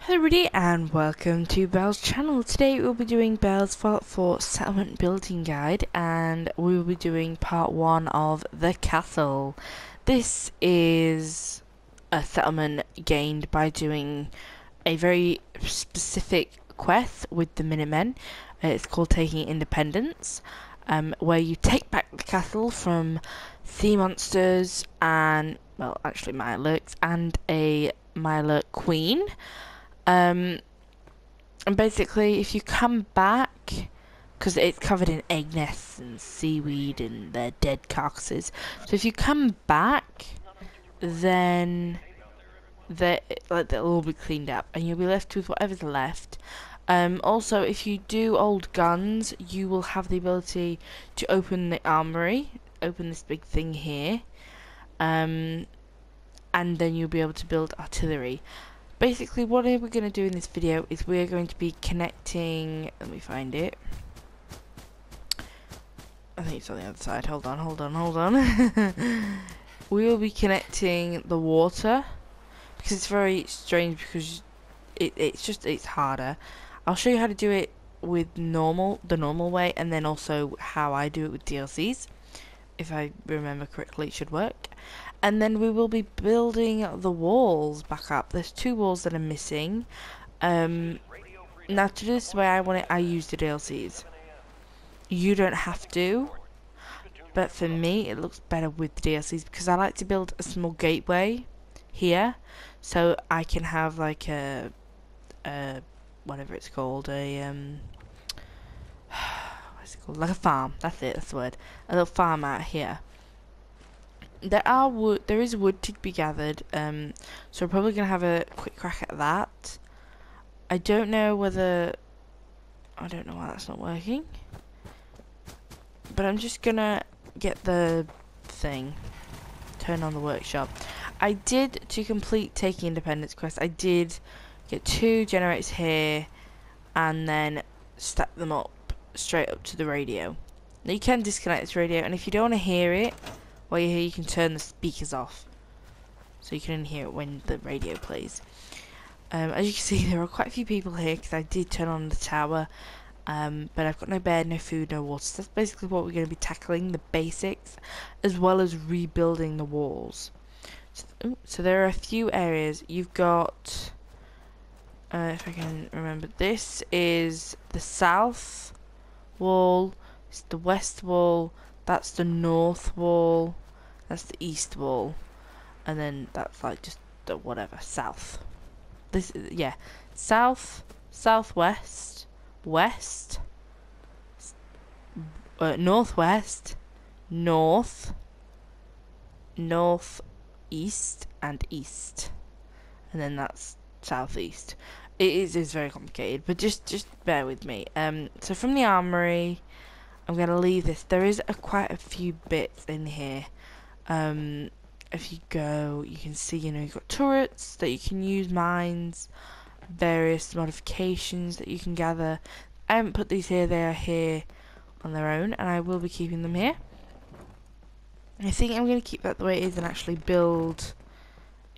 Hello everybody and welcome to Belle's channel. Today we'll be doing Belle's Fallout 4 Settlement Building Guide, and we will be doing part 1 of the castle. This is a settlement gained by doing a very specific quest with the Minutemen. It's called Taking Independence, where you take back the castle from sea monsters and, well, actually Mirelurks and a Mirelurk queen. And basically, if you come back, because it's covered in egg nests and seaweed and their dead carcasses, so if you come back, then they'll all be cleaned up, and you'll be left with whatever's left. Also, if you do old guns, you will have the ability to open the armory, open this big thing here, and then you'll be able to build artillery. Basically, what we're going to do in this video is we're going to be connecting. Let me find it. I think it's on the other side. Hold on. We will be connecting the water, because it's very strange, because it's harder. I'll show you how to do it with the normal way, and then also how I do it with DLCs. If I remember correctly, it should work. And then we will be building the walls back up. There's 2 walls that are missing. Now to do this the way I want it, I use the DLCs. You don't have to, but for me it looks better with the DLCs, because I like to build a small gateway here, so I can have like a whatever it's called, what's it called? Like a farm. That's it. That's the word. A little farm out here. There is wood to be gathered, so we're probably gonna have a quick crack at that. I don't know why that's not working, but I'm just gonna get the thing, turn on the workshop. I did, to complete Taking Independence quest, I did get 2 generators here, and then stack them up straight up to the radio. Now you can disconnect this radio, and if you don't want to hear it while you're here, you can turn the speakers off, so you can only hear it when the radio plays. As you can see, there are quite a few people here, because I did turn on the tower, but I've got no bed, no food, no water. So that's basically what we're going to be tackling, the basics, as well as rebuilding the walls. So there are a few areas. You've got, if I can remember, this is the south wall, it's the west wall, that's the north wall, that's the east wall, and then that's like just the whatever, south. This is, yeah, south, southwest, west, northwest, north, northeast, and east, and then that's southeast. It is very complicated, but just bear with me. So from the armory, I'm going to leave this. There is quite a few bits in here. If you go, you can see, you've got turrets that you can use, mines, various modifications that you can gather. I haven't put these here, they are here on their own, and I will be keeping them here. I think I'm going to keep that the way it is and actually build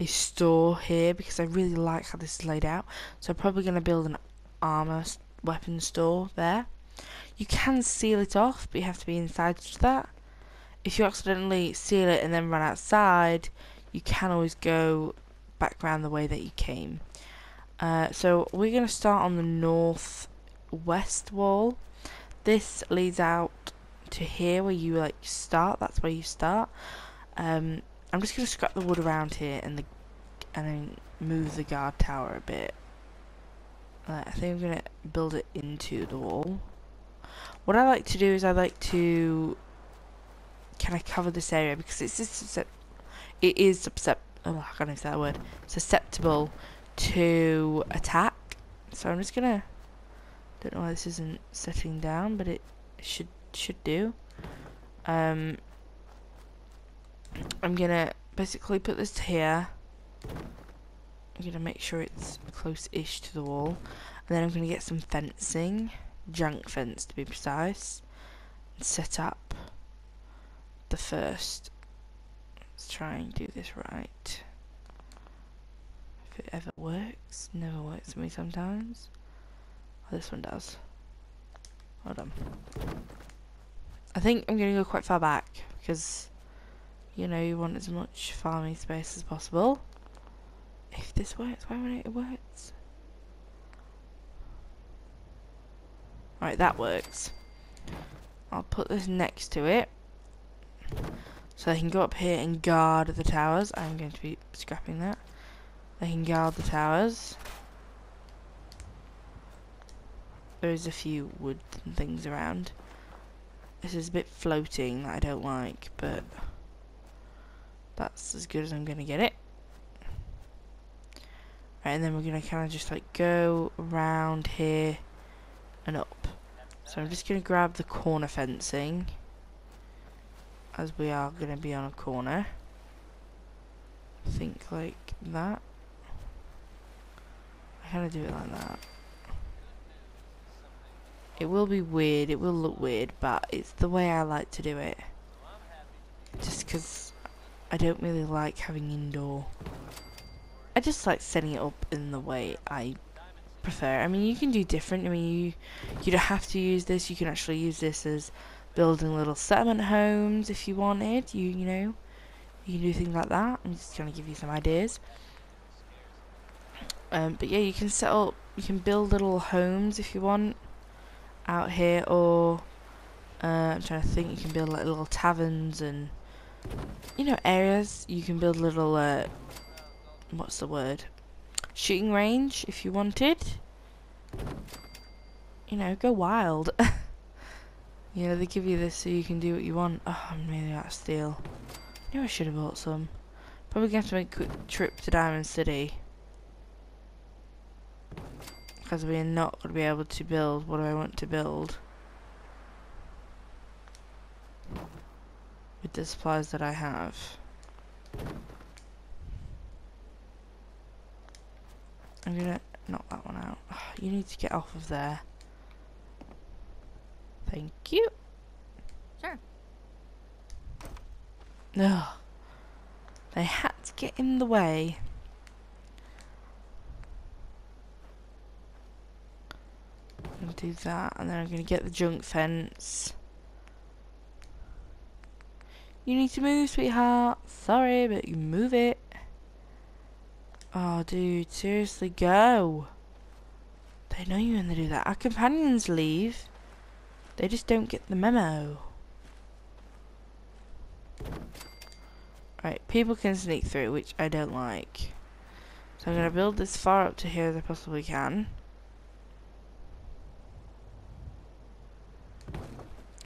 a store here, because I really like how this is laid out. So I'm probably going to build an armor weapon store there. You can seal it off, but you have to be inside to that. If you accidentally seal it and then run outside, you can always go back around the way that you came. So we're going to start on the northwest wall. This leads out to here where you start. That's where you start. I'm just going to scrap the wood around here and then move the guard tower a bit. I think I'm going to build it into the wall. What I like to do is I like to kind of cover this area, because it is susceptible to attack. So I'm just gonna, don't know why this isn't settling down, but it should do. I'm gonna basically put this here. I'm gonna make sure it's close-ish to the wall, and then I'm gonna get some fencing, junk fence to be precise, and set up the first. Let's try and do this right. it ever works. Never works for me sometimes. Oh, this one does. Hold on. I think I'm going to go quite far back because, you know, you want as much farming space as possible. If this works, why won't it work? Right, that works. I'll put this next to it so they can go up here and guard the towers. I'm going to be scrapping that. They can guard the towers. There's a few wood and things around. This is a bit floating that I don't like, but that's as good as I'm going to get it. Right, and then we're going to kind of just like go around here and up. So I'm just going to grab the corner fencing, as we are going to be on a corner. Think like that. I kind of do it like that. It will be weird, it will look weird, but it's the way I like to do it. Just because I don't really like having indoor. I just like setting it up in the way I prefer. I mean, you can do different. I mean, you don't have to use this. You can actually use this as building little settlement homes if you wanted. You know, you can do things like that. I'm just trying to give you some ideas. But yeah, you can set up. You can build little homes if you want out here, or I'm trying to think. You can build like little taverns and, you know, areas. You can build little what's the word? Shooting range if you wanted. You know, go wild. You know, they give you this so you can do what you want. Oh, I'm really out of steel. I knew I should have bought some. Probably going to have to make a quick trip to Diamond City, because we're not going to be able to build what I want to build with the supplies that I have. I'm going to knock that one out. Oh, you need to get off of there. Thank you. Sure. Ugh. They had to get in the way. I'm going to do that, and then I'm going to get the junk fence. You need to move, sweetheart. Sorry, but you move it. Oh, dude, seriously, go. They know you when they do that. Our companions leave. They just don't get the memo. Right, people can sneak through, which I don't like. So I'm going to build this far up to here as I possibly can.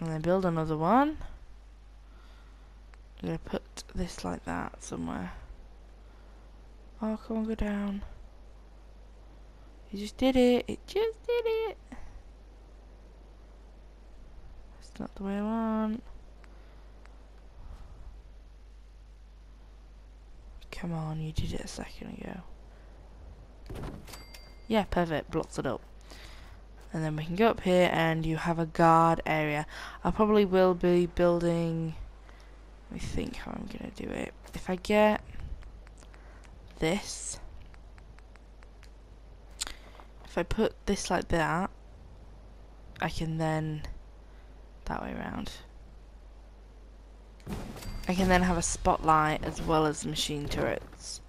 And then build another one. I'm going to put this like that somewhere. Oh, come on, go down. You just did it. It just did it. That's not the way I want. Come on, you did it a second ago. Yeah, perfect. Blocks it up. And then we can go up here and you have a guard area. I probably will be building... Let me think how I'm going to do it. If I get this... If I put this like that, I can then... That way around. I can then have a spotlight as well as machine turrets.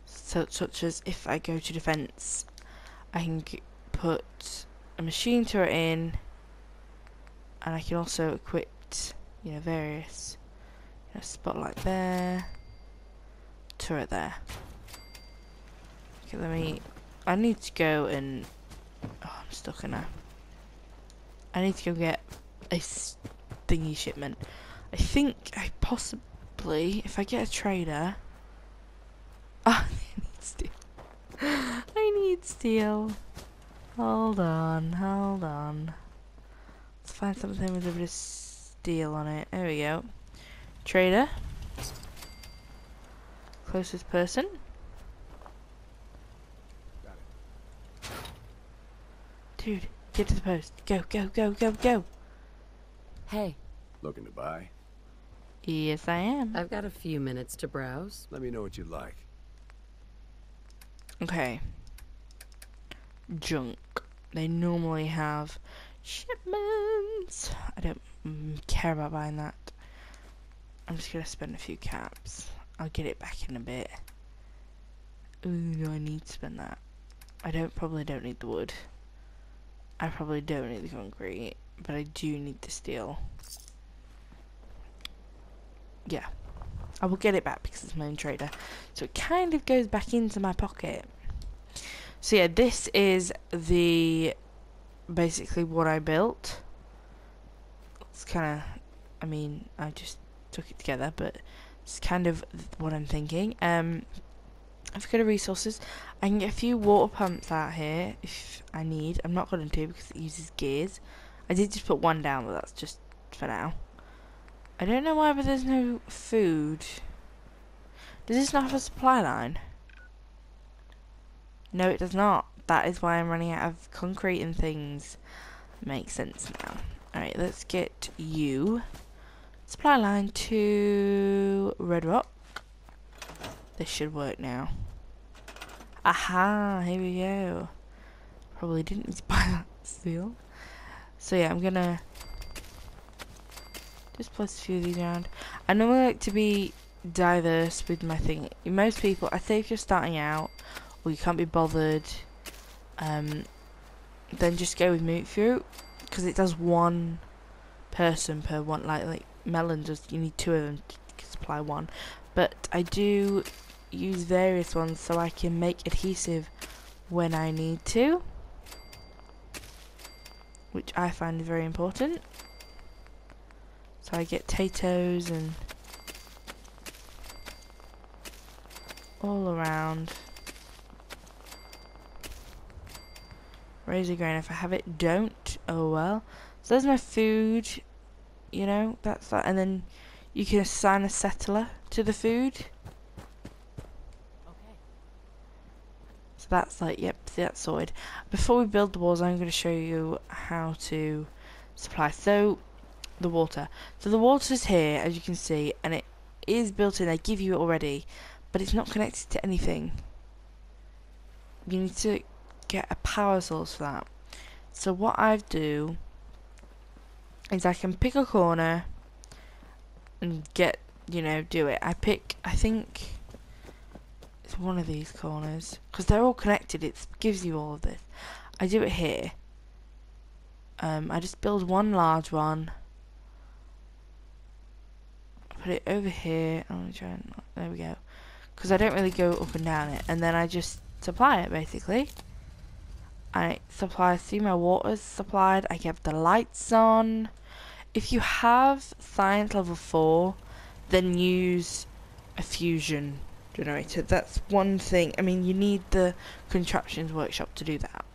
So, such as if I go to defense, I can put a machine turret in, and I can also equip, you know, various, you know, spotlight there, turret there. Okay, I need to go and, oh, I'm stuck in there. I need to go get a thingy shipment. I think I possibly, if I get a trader, oh, I need steel. I need steel. Hold on. Let's find something with a bit of steel on it. There we go. Trader. Closest person. Got it. Dude, get to the post. Go. Hey, Looking to buy? Yes, I am. I've got a few minutes to browse. Let me know what you'd like. Okay. Junk. They normally have shipments. I don't care about buying that. I'm just gonna spend a few caps. I'll get it back in a bit. Ooh, no, I need to spend that. Probably don't need the wood. I probably don't need the concrete, but I do need the steel. Yeah. I will get it back because it's my own trader. So it kind of goes back into my pocket. So yeah, this is basically what I built. It's kind of, I mean, I just took it together, but it's kind of what I'm thinking. I've got resources. I can get a few water pumps out here if I need. I'm not going to because it uses gears. I did just put one down, but that's just for now. I don't know why, but there's no food. Does this not have a supply line? No, it does not. That is why I'm running out of concrete and things. Makes sense now. Alright, let's get you. Supply line to Red Rock. This should work now. Aha, here we go. Probably didn't need to buy that steel. So yeah, I'm gonna just place a few of these around. I normally like to be diverse with my thing. Most people, I say if you're starting out or you can't be bothered, then just go with Moot Fruit because it does one person per one. Like melon does, you need two of them to supply one. But I do use various ones so I can make adhesive when I need to, which I find very important. So I get potatoes and all around. Razor grain if I have it, don't. Oh well. So there's my food, you know, that's that. And then you can assign a settler to the food. So that's like, yep, see, that's sorted. Before we build the walls, I'm going to show you how to supply. So, the water. So the water's here, as you can see, and it is built in. They give you it already, but it's not connected to anything. You need to get a power source for that. So what I do is I can pick a corner and get, you know, do it. I think it's one of these corners because they're all connected. It gives you all of this. I do it here. I just build one large one. Put it over here. I'm gonna try and, there we go. Because I don't really go up and down it, and then I just supply it basically. I see my water's supplied. I get the lights on. If you have science level 4, then use a fusion generator. That's one thing. I mean, you need the contraptions workshop to do that.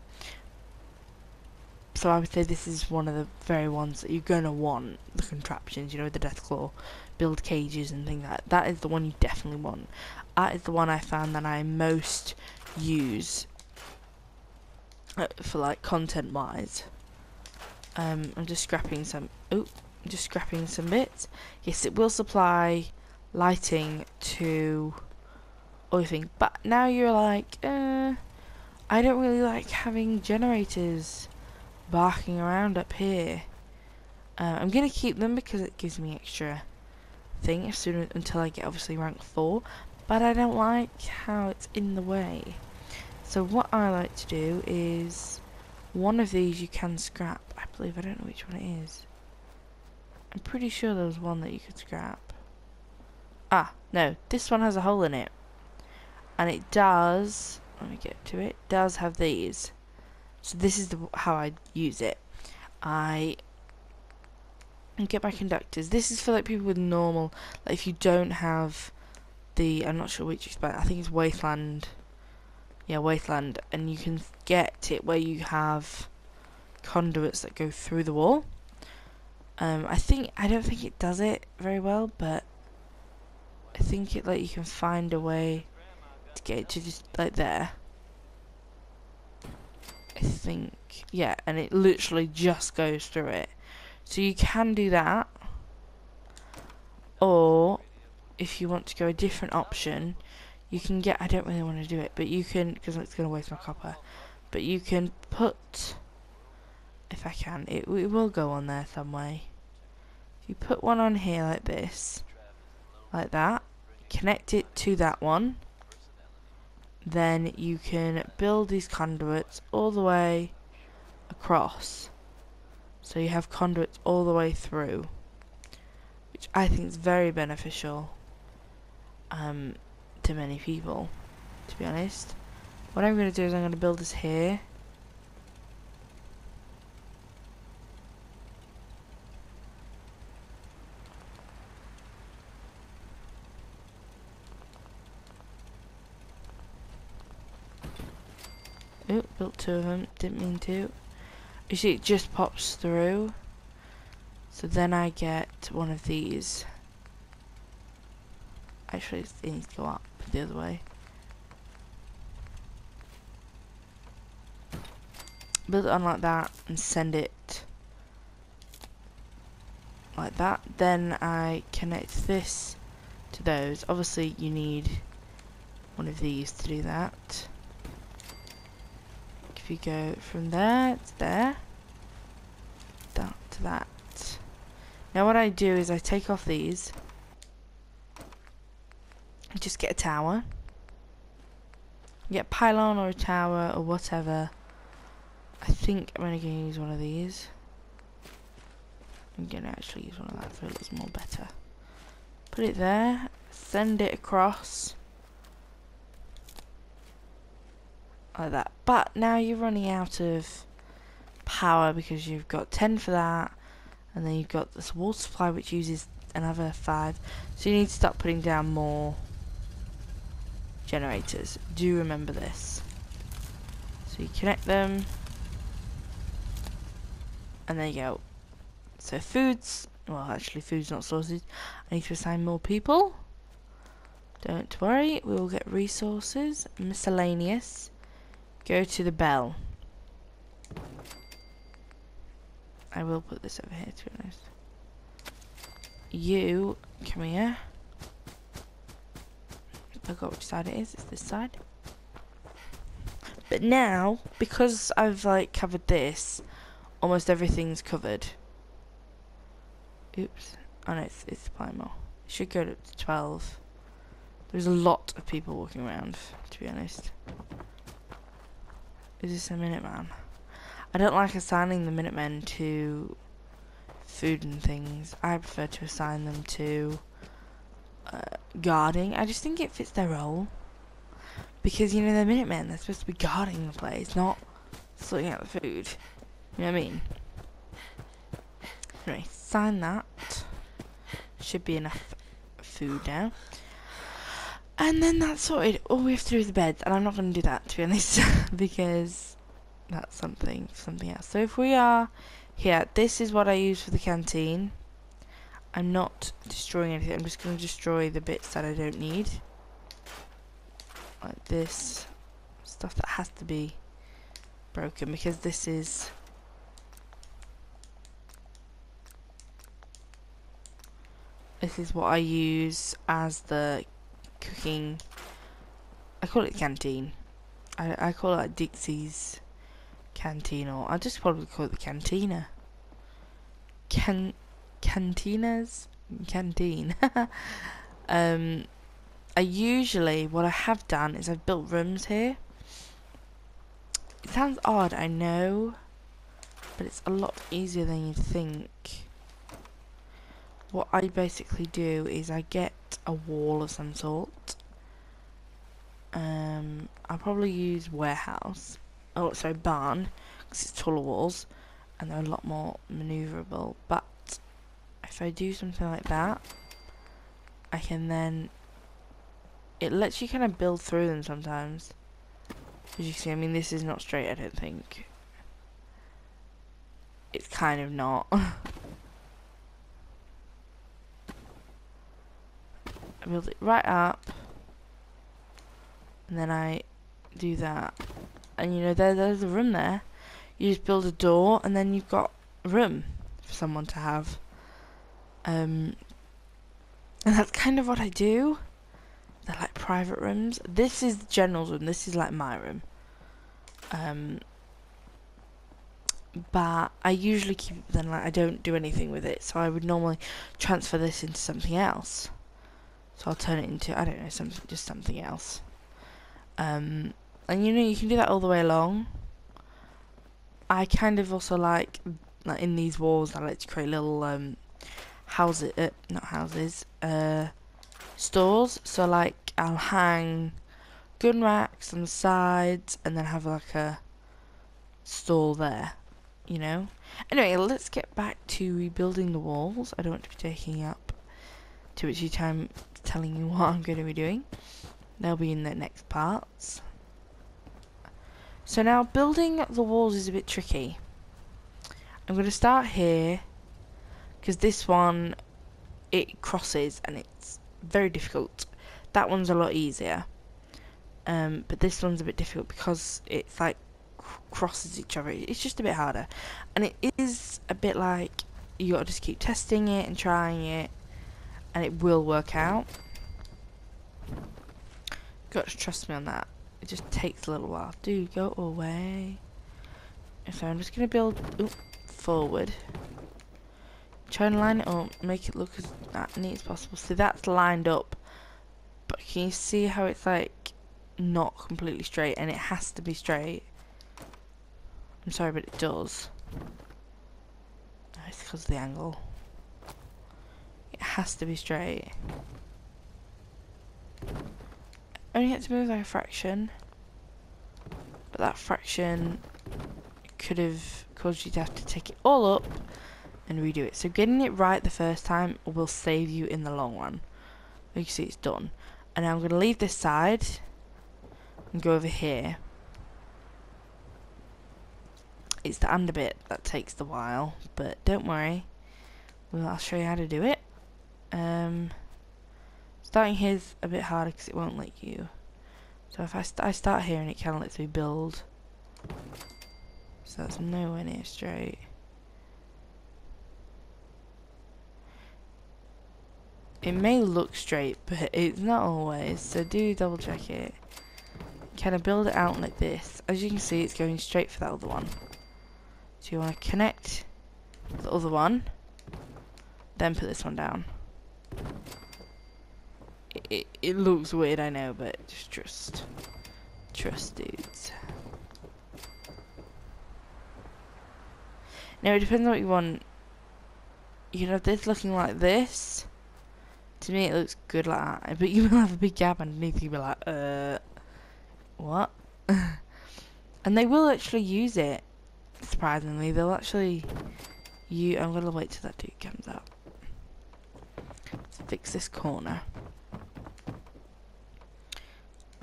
So I would say this is one of the very ones that you're gonna want, the contraptions, you know, the Deathclaw, build cages and things like that. That is the one you definitely want. That is the one I found that I most use for like content wise. I'm just scrapping some bits. Yes, it will supply lighting to everything, but now you're like, I don't really like having generators barking around up here. I'm gonna keep them because it gives me extra thing until I get obviously rank 4, but I don't like how it's in the way. So what I like to do is one of these you can scrap. I believe, I don't know which one it is. I'm pretty sure there was one that you could scrap. Ah, no, this one has a hole in it. And it does, let me get to it, does have these. So this is how I use it. I get my conductors. This is for like people with normal, like if you don't have the, I'm not sure which is, but I think it's Wasteland. Yeah, Wasteland, and you can get it where you have conduits that go through the wall. I don't think it does it very well, but I think it, like, you can find a way to get it to just like there. I think, yeah, and it literally just goes through it. So you can do that, or if you want to go a different option, you can get, I don't really want to do it, but you can, because it's going to waste my copper, but you can put, if I can, it will go on there some way. If you put one on here like this, like that, connect it to that one, then you can build these conduits all the way across. So you have conduits all the way through, which I think is very beneficial to many people, to be honest. What I'm going to do is I'm going to build this here. Oop, built 2 of them, didn't mean to. You see, it just pops through. So then I get one of these. Actually, it needs to go up the other way. Build it on like that and send it like that. Then I connect this to those. Obviously, you need one of these to do that. If you go from there to there, that to that. Now what I do is I take off these, and just get a tower. Get a pylon or a tower or whatever. I think I'm only going to use one of these. I'm going to actually use one of that so it looks more better. Put it there, send it across. Like that. But now you're running out of power because you've got 10 for that, and then you've got this water supply which uses another 5. So you need to start putting down more generators. Do remember this. So you connect them, and there you go. So food's, well actually food's not sorted. I need to assign more people. Don't worry, we will get resources. Miscellaneous. Go to the bell. I will put this over here to be honest. You, come here. I forgot which side it is, it's this side. But now, because I've like covered this, almost everything's covered. Oops. Oh no, it's supply more. It should go up to 12. There's a lot of people walking around, to be honest. Is this a Minuteman? I don't like assigning the Minutemen to food and things. I prefer to assign them to guarding. I just think it fits their role. Because, you know, they're Minutemen. They're supposed to be guarding the place, not sorting out the food. You know what I mean? Anyway, sign that. Should be enough food now. And then that's sorted. All we have to do is the beds, and I'm not going to do that, to be honest, because that's something else. So if we are here, this is what I use for the canteen. I'm not destroying anything. I'm just going to destroy the bits that I don't need. Like this. Stuff that has to be broken, because this is... This is what I use as the cooking. I call it canteen. I call it like Dixie's canteen, or I'll just probably call it the cantina. Cantina's canteen. I usually, what I have done is I've built rooms here. It sounds odd, I know, but it's a lot easier than you think. What I basically do is I get a wall of some sort. I'll probably use warehouse. Oh, sorry, barn, because it's taller walls, and they're a lot more maneuverable. But if I do something like that, I can then... It lets you kind of build through them sometimes. As you can see, I mean, this is not straight, I don't think. It's kind of not. I build it right up, and then I do that, and you know, there's a room there. You just build a door, and then you've got room for someone to have. And that's kind of what I do. they're like private rooms. This is the general's room. This is like my room. But I usually keep it then, like I don't do anything with it. So I would normally transfer this into something else. So I'll turn it into, I don't know, just something else. And you know, you can do that all the way along. I kind of also like in these walls, I like to create little not houses, stores. So like I'll hang gun racks on the sides and then have like a stall there, you know. Anyway, let's get back to rebuilding the walls. I don't want to be taking up too much of your time telling you what I'm going to be doing. They'll be in the next parts. So now building the walls is a bit tricky. I'm going to start here because this one, it crosses and it's very difficult. That one's a lot easier. But this one's a bit difficult because it's like crosses each other. It's just a bit harder. And it is a bit like you got to just keep testing it and trying it and it will work out. Got to trust me on that. It just takes a little while. Do go away. So I'm just going to build forward. Try and line it up. Make it look as neat as possible. See, that's lined up. But can you see how it's like not completely straight? And it has to be straight. I'm sorry, but it does. Oh, it's because of the angle. It has to be straight. Only had to move like a fraction, but that fraction could have caused you to have to take it all up and redo it. So getting it right the first time will save you in the long run. You can see it's done. And now I'm going to leave this side and go over here. It's the under bit that takes the while, but don't worry. I'll show you how to do it. Starting here is a bit harder because it won't let you. So if I start here and it kind of lets me build. So that's nowhere near straight. It may look straight, but it's not always. So do double check it. Kind of build it out like this. As you can see, it's going straight for that other one. So you want to connect the other one, then put this one down. It looks weird, I know, but just trust, dudes. Now it depends on what you want. You can have this looking like this. To me, it looks good like that. But you will have a big gap underneath. You'll be like, what? And they will actually use it. Surprisingly, they'll actually. I'm gonna wait till that dude comes up. Let's fix this corner.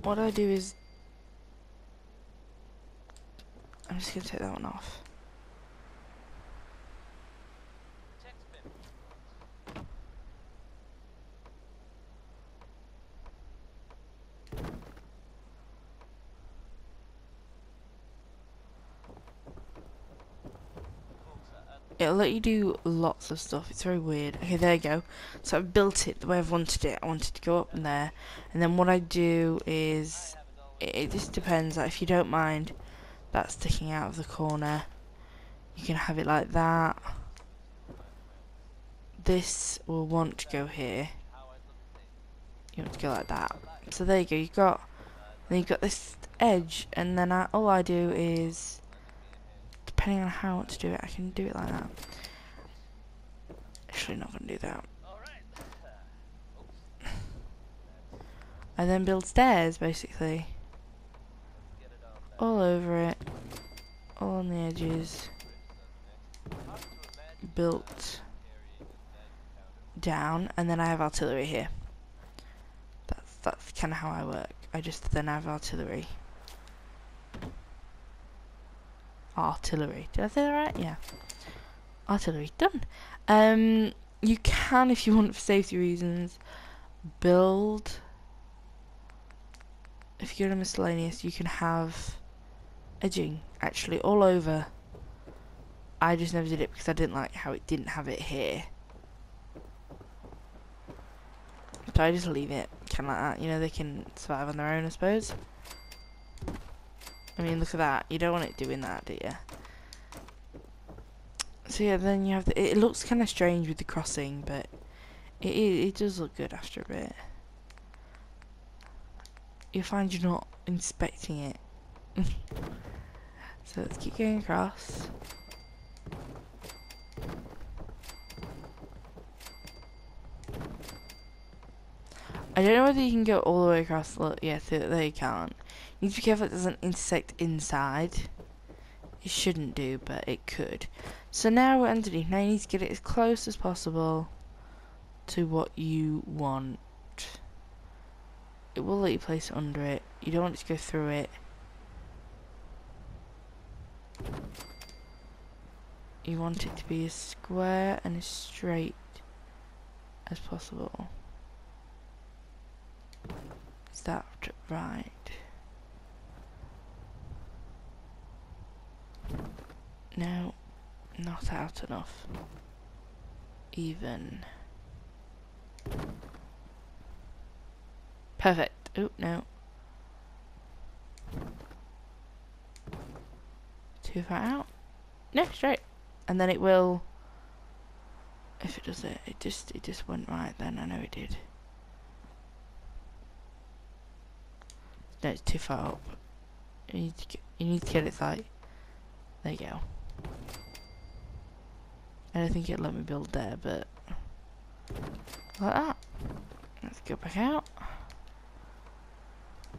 What I do is I'm just gonna take that one off. It'll let you do lots of stuff. It's very weird. Okay, there you go. So I've built it the way I've wanted it. I wanted to go up in there. And then what I do is, it just depends. Like, if you don't mind that sticking out of the corner, you can have it like that. This will want to go here. You want to go like that. So there you go. Then you've got this edge. And then all I do is, depending on how I want to do it, I can do it like that. Actually, not going to do that. I then build stairs, basically. All over it. All on the edges. Built down. And then I have artillery here. That's kind of how I work. I just then have artillery. Artillery. Did I say that right? Yeah. Artillery. Done. You can, if you want, for safety reasons, build. If you go to miscellaneous, you can have edging actually all over. I just never did it because I didn't like how it didn't have it here. So I just leave it. kind of like that. You know, they can survive on their own, I suppose. I mean, look at that. You don't want it doing that, do you? So yeah, then you have it looks kind of strange with the crossing, but it does look good after a bit. You'll find you're not inspecting it. So let's keep going across. I don't know whether you can go all the way across. Look, yeah, so there you can't. You need to be careful it doesn't intersect inside. It shouldn't do, but it could. So now we're underneath. Now you need to get it as close as possible to what you want. It will let you place it under it. You don't want it to go through it. You want it to be as square and as straight as possible. Is that right? No, not out enough. Even. Perfect. Oh, no. Too far out? No, straight. And then it will, if it does it, it just went right then. I know it did. No, it's too far up. You need to get it like, there you go. I don't think it'll let me build there, but like that. Let's go back out.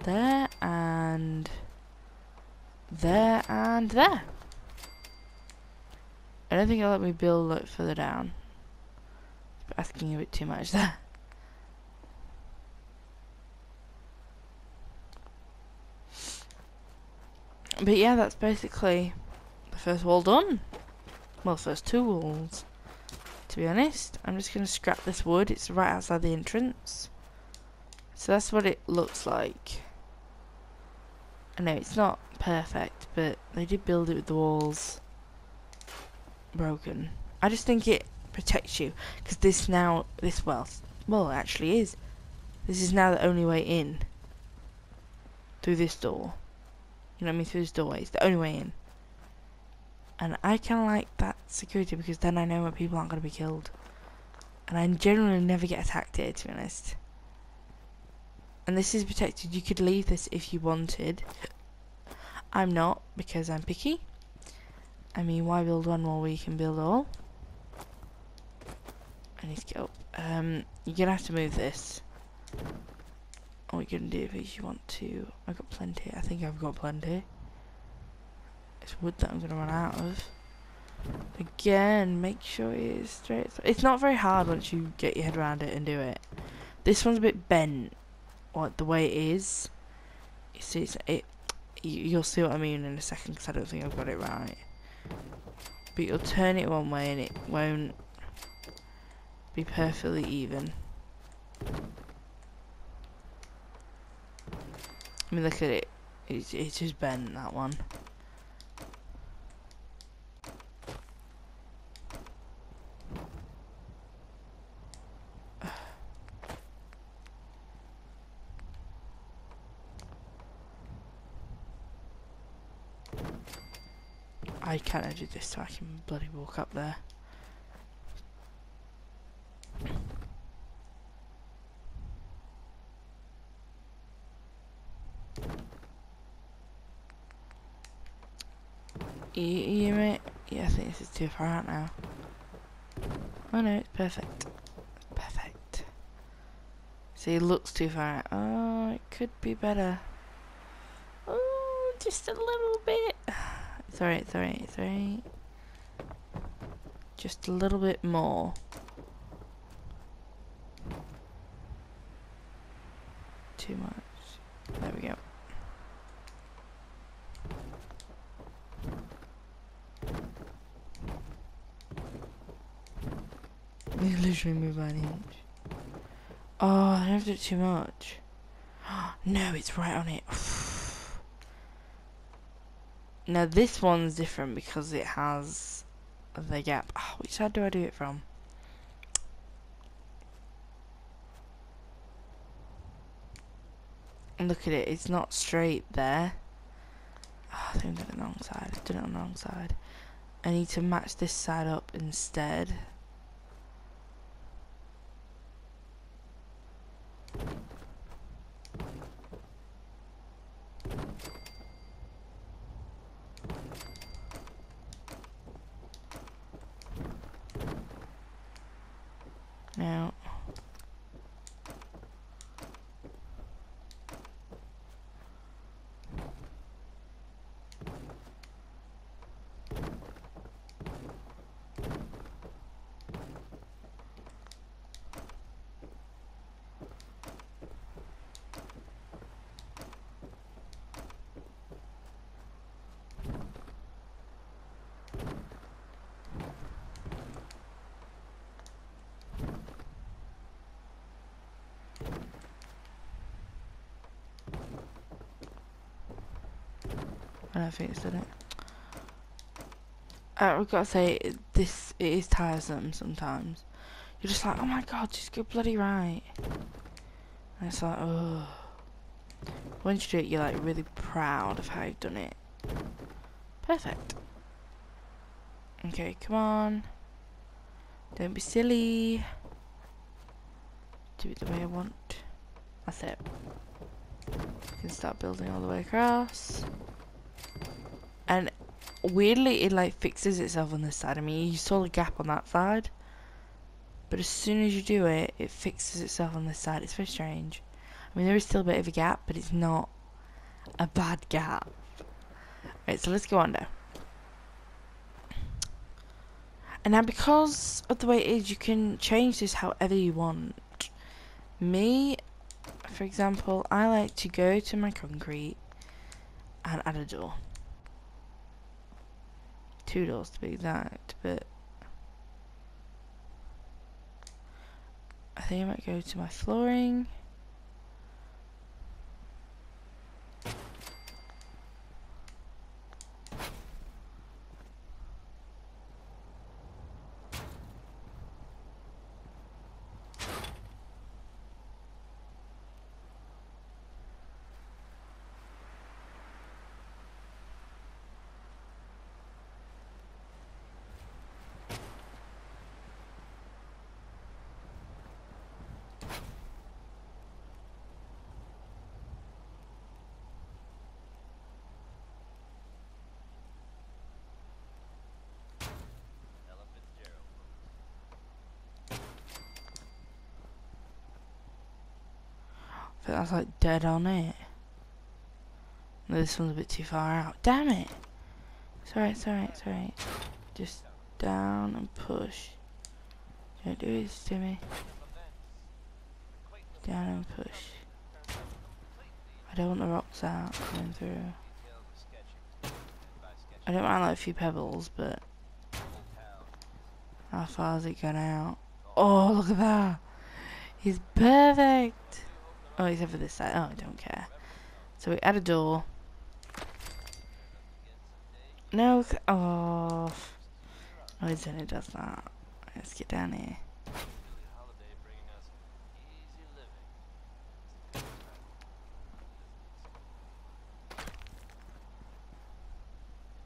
There and there and there. I don't think it'll let me build like further down. It's asking a bit too much there. But yeah, that's basically the first wall done. Well, first two walls. To be honest, I'm just going to scrap this wood. It's right outside the entrance. So that's what it looks like. I know it's not perfect, but they did build it with the walls broken. I just think it protects you, because this well it actually is. This is now the only way in. Through this door. You know what I mean? Through this doorway. It's the only way in. And I kind of like that security, because then I know my people aren't going to be killed. And I generally never get attacked here, to be honest. And this is protected. You could leave this if you wanted. I'm not, because I'm picky. I mean, why build one more where you can build all? I need to get up. You're going to have to move this. Or you can do if you want to. I've got plenty. I think I've got plenty. It's wood that I'm going to run out of. Again, make sure it is straight. It's not very hard once you get your head around it and do it. This one's a bit bent, like the way it is. You see, you'll see what I mean in a second, because I don't think I've got it right. But you'll turn it one way and it won't be perfectly even. I mean, look at it. It's just bent, that one. I can't edit this so I can bloody walk up there. You mate? Yeah, I think this is too far out now. Oh no, it's perfect. Perfect. See, it looks too far out. Oh, it could be better. Oh, just a little bit. It's alright, it's alright, it's alright. Just a little bit more. Too much. There we go. We literally move by an inch. Oh, I don't have to do too much. No, it's right on it. Now this one's different because it has the gap. Oh, which side do I do it from? Look at it, it's not straight there. Oh, I think I've done it on the wrong side. I've done it on the wrong side. I need to match this side up instead. Now, I don't think it's done it. I've got to say, it is tiresome sometimes. You're just like, oh my god, just go bloody right. And it's like, oh. Once you do it, you're like really proud of how you've done it. Perfect. Okay, come on. Don't be silly. Do it the way I want. That's it. You can start building all the way across. And weirdly, it like fixes itself on this side. I mean, you saw the gap on that side. But as soon as you do it, it fixes itself on this side. It's very strange. I mean, there is still a bit of a gap, but it's not a bad gap. Right, so let's go on now. And now, because of the way it is, you can change this however you want. Me, for example, I like to go to my concrete and add a door. 2 doors to be exact, but I think I might go to my flooring. I think that's like dead on it. No, this one's a bit too far out. Damn it! It's alright, it's alright, it's alright. Just down and push. Don't do this to me. Down and push. I don't want the rocks out going through. I don't mind like a few pebbles, but how far is it going out? Oh, look at that! He's perfect! Oh, he's over this side. Oh, I don't care. So we add a door. No, oh. Oh, then it does that. Let's get down here.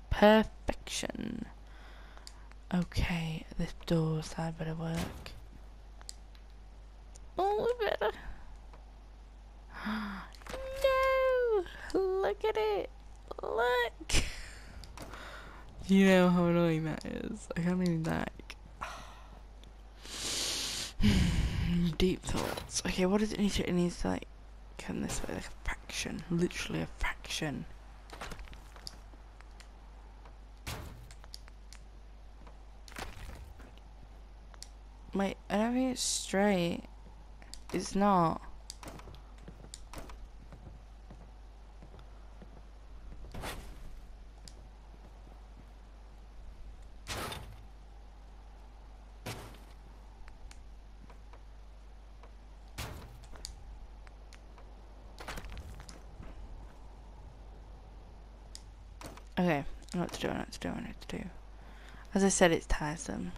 Perfection. Okay, this door side better work. Oh, we better. No! Look at it! Look! You know how annoying that is. I can't even like. Deep thoughts. Okay, what does it need to? It needs to like come this way, like a fraction. Literally a fraction. Wait, I don't think it's straight. It's not. Okay, I know what to do, I know what to do, I know what to do. As I said, it's tiresome.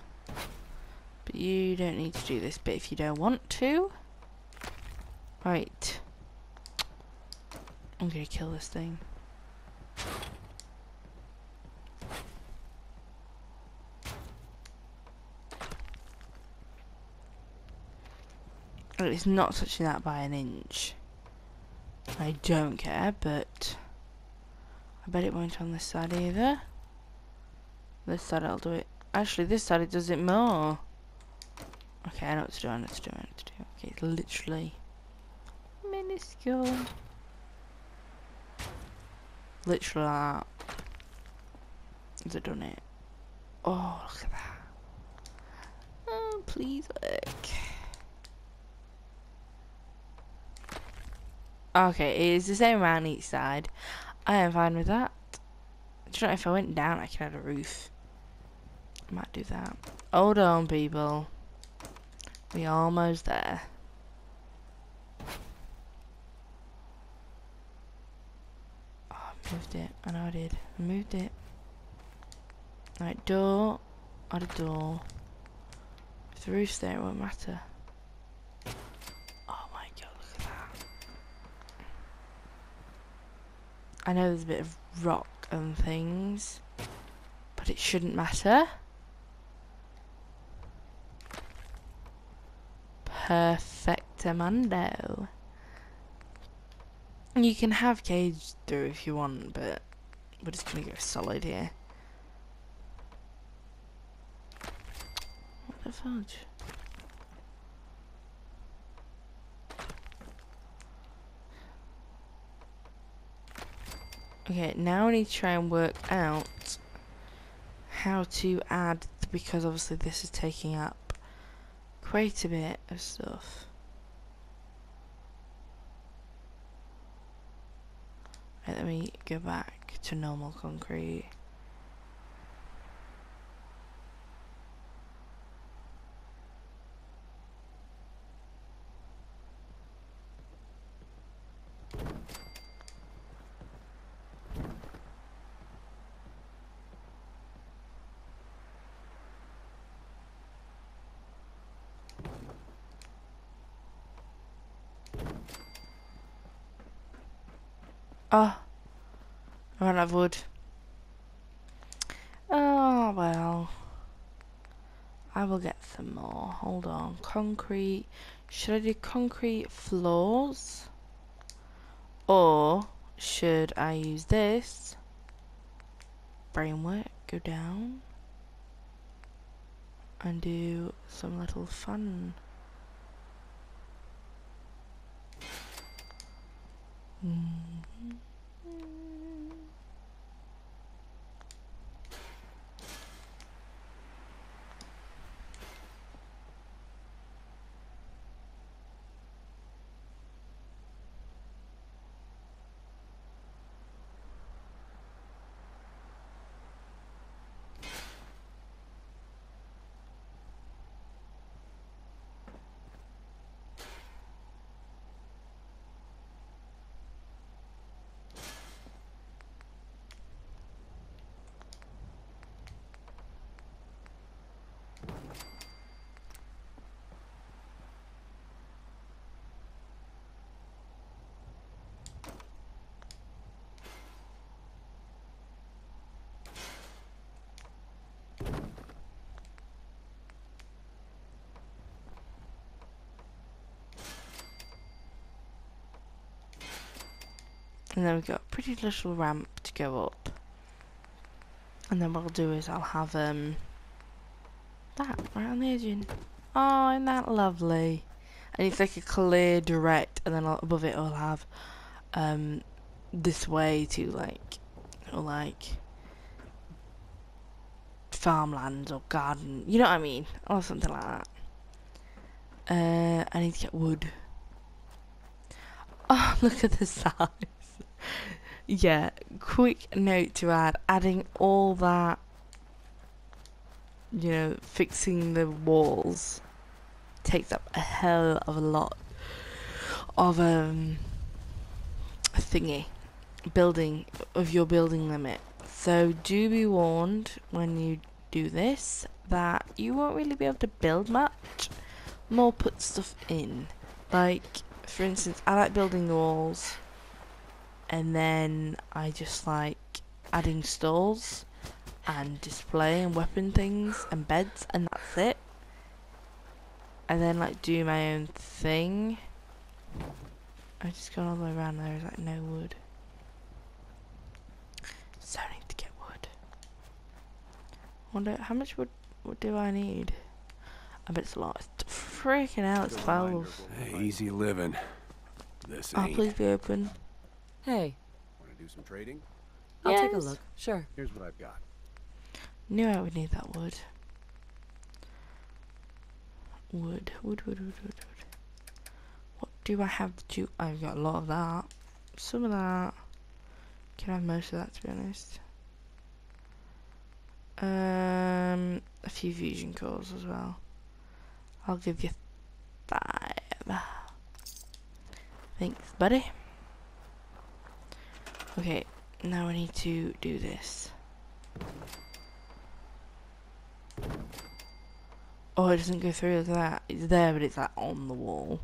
But you don't need to do this bit if you don't want to. Right. I'm gonna kill this thing. It's not touching that by an inch. I don't care, but I bet it won't on this side either. This side I'll do it. Actually, this side it does it more. Okay, I know what to do, I know what to do, I know what to do. Okay, it's literally minuscule. Literally like that. Has it done it? Oh, look at that. Oh, please work. Okay, it is the same amount each side. I am fine with that. Do you know, if I went down, I could add a roof. I might do that. Hold on, people. We're almost there. Oh, I moved it. I know I did. I moved it. Right, door. Add a door. If the roof's there, it won't matter. Oh my god, look at that. I know there's a bit of rock and things, but it shouldn't matter. Perfectamundo. You can have cage through if you want, but we're just gonna go solid here. What the fudge? Okay, now I need to try and work out how to add, because obviously this is taking up quite a bit of stuff. Right, let me go back to normal concrete. Oh, I ran out of wood. Oh, well. I will get some more. Hold on. Concrete. Should I do concrete floors? Or should I use this? Framework. Go down. And do some little fun. And then we've got a pretty little ramp to go up. And then what I'll do is I'll have that right on the edge. Oh, isn't that lovely? And it's like a clear direct, and then above it I'll have this way to like farmland or garden, you know what I mean, or something like that. I need to get wood. Oh, look at the size. Yeah, quick note to add, adding all that, you know, fixing the walls takes up a hell of a lot of thingy, building of your building limit. So do be warned when you do this that you won't really be able to build much, more put stuff in. Like, for instance, I like building the walls and then I just like adding stalls and display and weapon things and beds, and that's it. And then like do my own thing. I just gone all the way around, there is like no wood. So I need to get wood. Wonder how much wood do I need? I bet it's a lot. It's freaking hell, it's 12. Hey, easy living. This Oh, ain't. please be open. Hey, Want to do some trading? I'll take a Yes. look. Sure. Here's what I've got. Knew I would need that wood. Wood. What do I have to... I've got a lot of that. Some of that. Can I have most of that, to be honest? A few fusion cores as well. I'll give you 5. Thanks, buddy. Okay, now I need to do this. Oh, it doesn't go through, look at that. It's there, but it's like on the wall.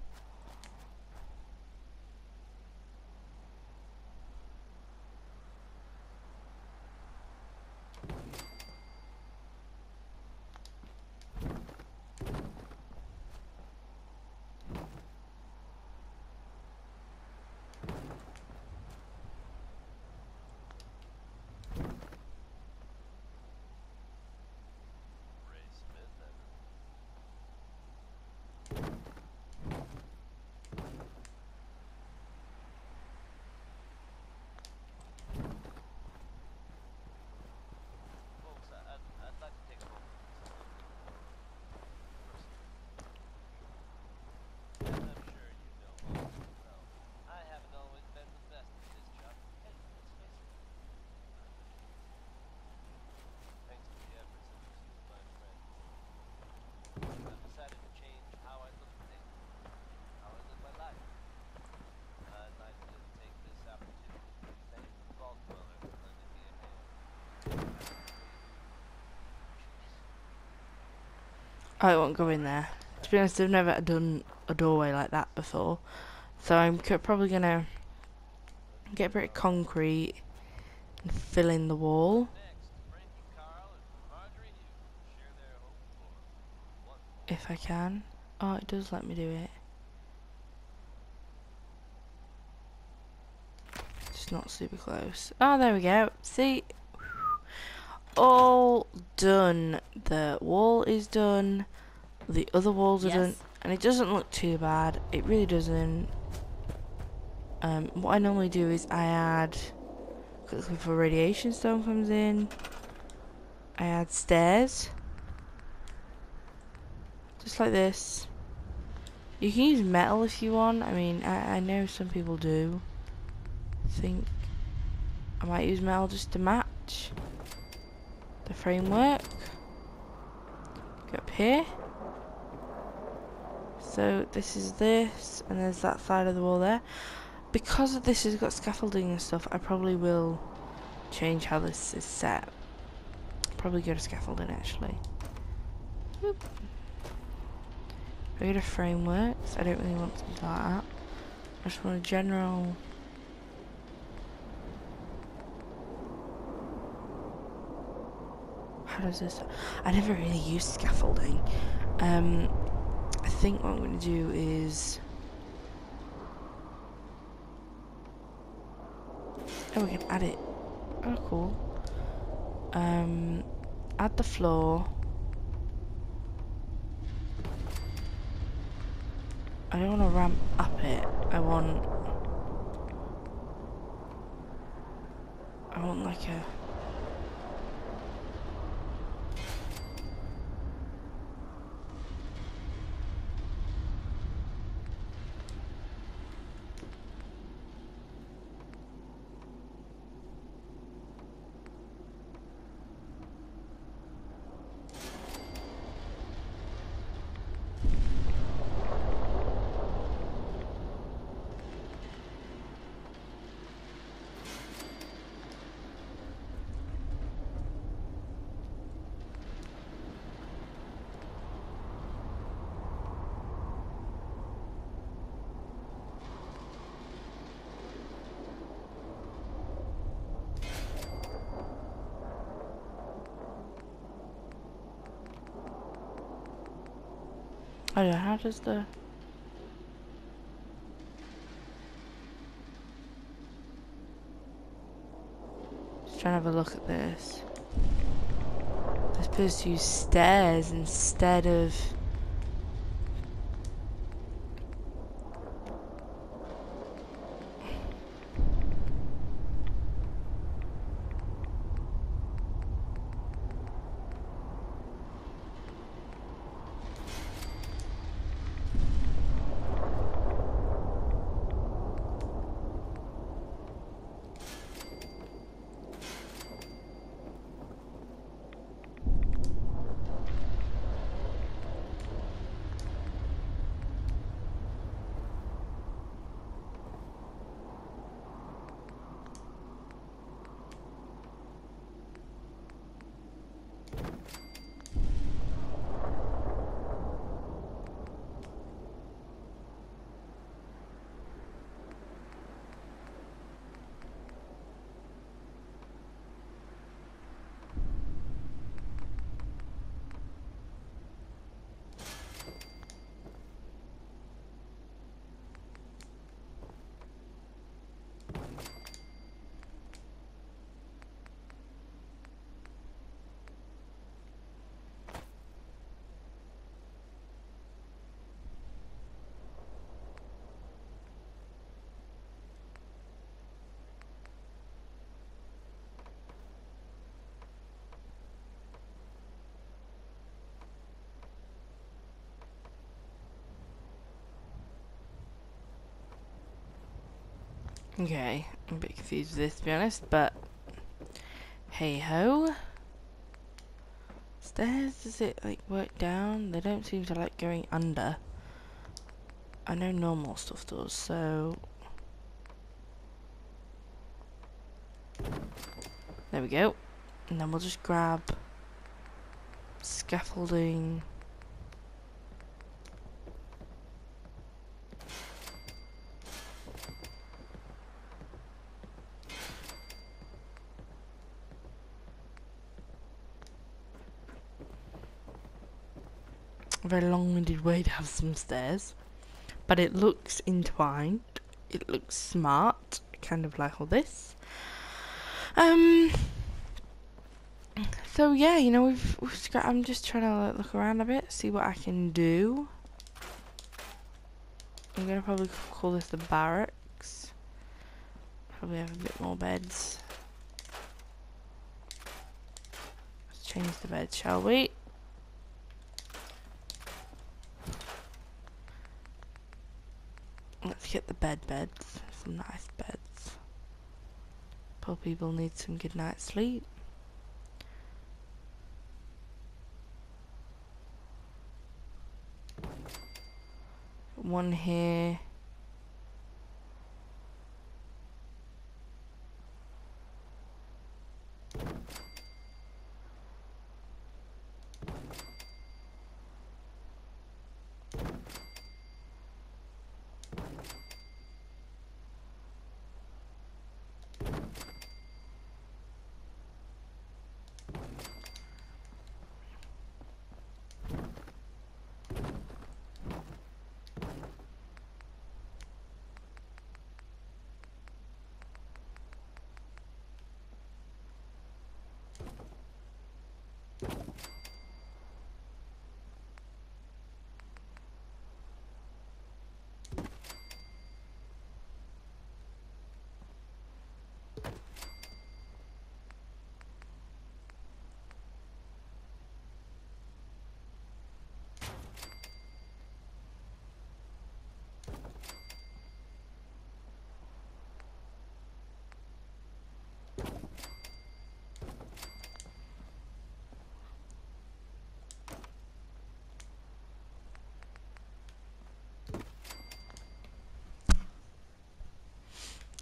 I won't go in there. To be honest, I've never done a doorway like that before. So I'm probably gonna get a bit of concrete and fill in the wall. If I can. Oh, it does let me do it. Just not super close. Oh, there we go. See? All done. The wall is done. The other walls are done. And it doesn't look too bad. It really doesn't. What I normally do is I add... before radiation stone comes in, I add stairs. Just like this. You can use metal if you want. I mean, I know some people do. I think I might use metal just to match the framework. Go up here. So this is this, and there's that side of the wall there. Because this has got scaffolding and stuff, I probably will change how this is set. Probably go to scaffolding actually. Whoop. I go to frameworks. I don't really want something like that. I just want a general. How does this? I never really used scaffolding. I think what I'm going to do is. Oh, we can add it. Oh, cool. Add the floor. I don't want to ramp up it. I want like a... I don't know, how does the... Just trying to have a look at this. I'm supposed to use stairs instead of... Okay, I'm a bit confused with this, to be honest, but... Hey ho. Stairs, does it, like, work down? They don't seem to like going under. I know normal stuff does, so... There we go. And then we'll just grab... scaffolding... A very long-winded way to have some stairs. But it looks entwined. It looks smart. Kind of like all this. So yeah, you know, I'm just trying to like, look around a bit, see what I can do. I'm gonna probably call this the barracks. Probably have a bit more beds. Let's change the bed, shall we? Let's get the beds. Some nice beds. Poor people need some good night's sleep. One here.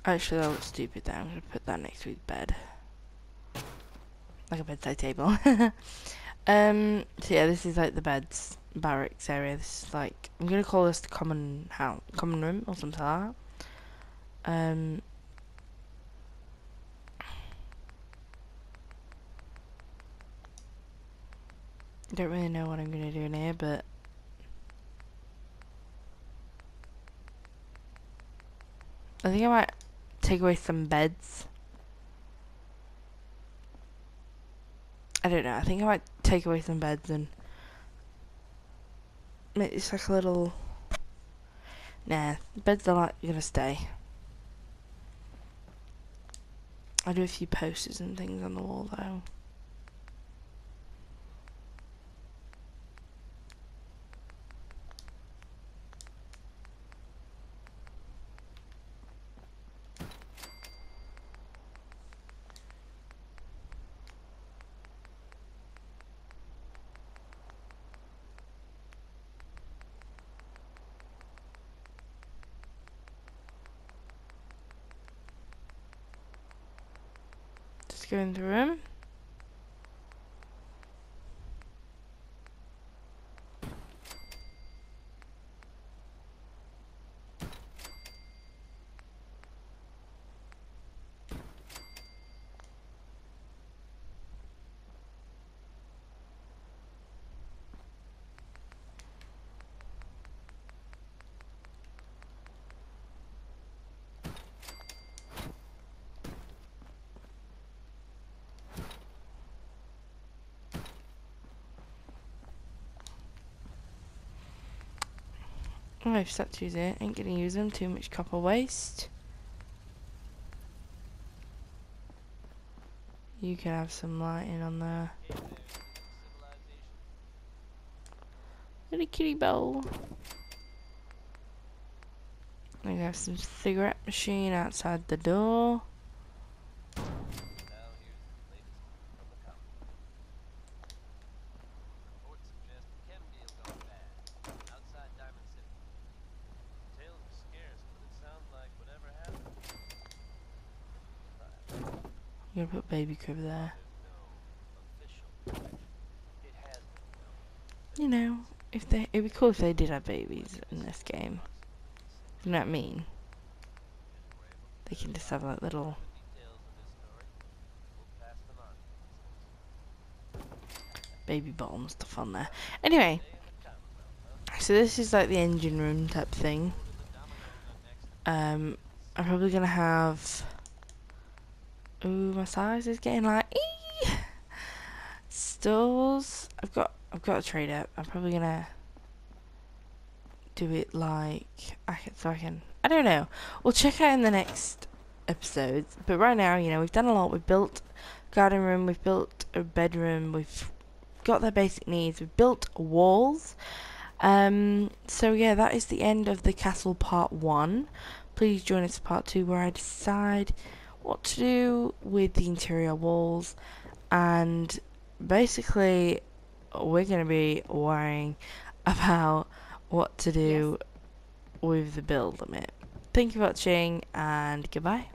Actually, that looks stupid there. I'm going to put that next to his bed. Like a bedside table. So yeah, this is like the beds, barracks area. This is like, I'm going to call this the common room or something like that. Don't really know what I'm going to do in here, but I think I might take away some beds. I don't know. I think I might take away some beds and make this like a little. Nah, beds are like gonna stay. I'll do a few posters and things on the wall though. Just go in the room. Oh, I've statues here. Ain't gonna use them. Too much copper waste. You can have some lighting on there. Little kitty bowl. We have some cigarette machine outside the door. I'm gonna put baby crib there. You know, it'd be cool if they did have babies in this game. You know what I mean? They can just have like little baby bottle and stuff on there. Anyway, so this is like the engine room type thing. I'm probably gonna have. Ooh, my size is getting like stores. I've got a trade up. I'm probably gonna do it like I don't know. We'll check out in the next episodes. But right now, you know, we've done a lot. We've built a garden room. We've built a bedroom. We've got their basic needs. We've built walls. So yeah, that is the end of the castle part 1. Please join us for part 2, where I decide what to do with the interior walls, and basically we're going to be worrying about what to do with the build limit. Thank you for watching, and goodbye.